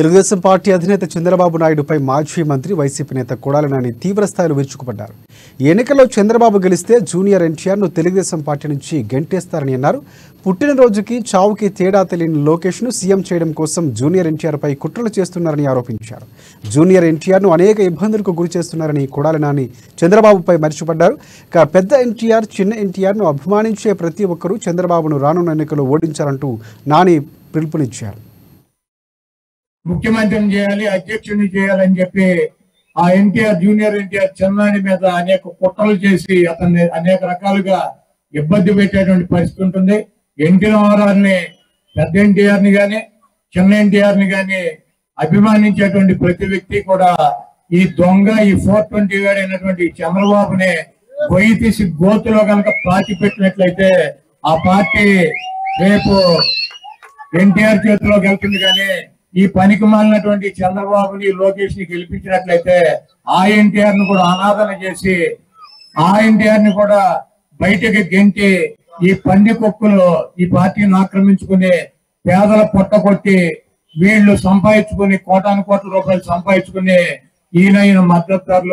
Telugu Desam party అధినేత చంద్రబాబు నాయుడుపై మాజీ మంత్రి వైసీపీ నేత కొడాలి నాని తీవ్ర స్థాయిలో విరుచుకుపడ్డారు. ఈ ఎన్నికల్లో చంద్రబాబు గెలిస్తే జూనియర్ ఎన్టీఆర్ను తెలుగుదేశం పార్టీ నుంచి గెంటేస్తారని అన్నారు. పుట్టినరోజుకి చావుకి తేడా తెలియని లోకేష్ను సీఎం చేయడం కోసం జూనియర్ ఎన్టీఆర్పై కుట్రలు చేస్తున్నారని ఆరోపించారు. జూనియర్ ఎన్టీఆర్ను అనేక ఇబ్బందులకు గురి చేస్తున్నారని కొడాలి నాని చంద్రబాబుపై మరిచిపడ్డారు. ఇక పెద్ద ఎన్టీఆర్, చిన్న ఎన్టీఆర్ను అభిమానించే ప్రతి ఒక్కరూ చంద్రబాబును రానున్న ఎన్నికల్లో ఓడించాలంటూ నాని పిలుపునిచ్చారు. ముఖ్యమంత్రిని చేయాలి, అధ్యక్షుడిని చేయాలని చెప్పి ఆ ఎన్టీఆర్, జూనియర్ ఎన్టీఆర్ చిన్నాని మీద అనేక కుట్రలు చేసి అతన్ని అనేక రకాలుగా ఇబ్బంది పెట్టేటువంటి పరిస్థితి ఉంటుంది. ఎన్టీ రామారావుని, పెద్ద ఎన్టీఆర్ ని గాని చిన్న ఎన్టీఆర్ ని గాని అభిమానించేటువంటి ప్రతి వ్యక్తి కూడా ఈ దొంగ, ఈ 420 గాడు అయినటువంటి చంద్రబాబుని గొయ్యి తీసి గోతులో కనుక పాతి పెట్టినట్లయితే ఆ పార్టీ రేపు ఎన్టీఆర్ చేతిలోకి వెళ్తుంది. కానీ ఈ పనికి మాలినటువంటి చంద్రబాబుని, లోకేష్ ని గెలిపించినట్లయితే ఆ ఎన్టీఆర్ ను కూడా అనాదరణ చేసి ఆ ఎన్టీఆర్ ని కూడా బయటకి గెంటి ఈ పంది కుక్కలు ఈ పార్టీని ఆక్రమించుకుని పేదల పొట్టకొట్టి వీళ్ళు సంపాదించుకుని కోటాను కోట్ల రూపాయలు సంపాదించుకుని ఈయన మద్దతుదారులు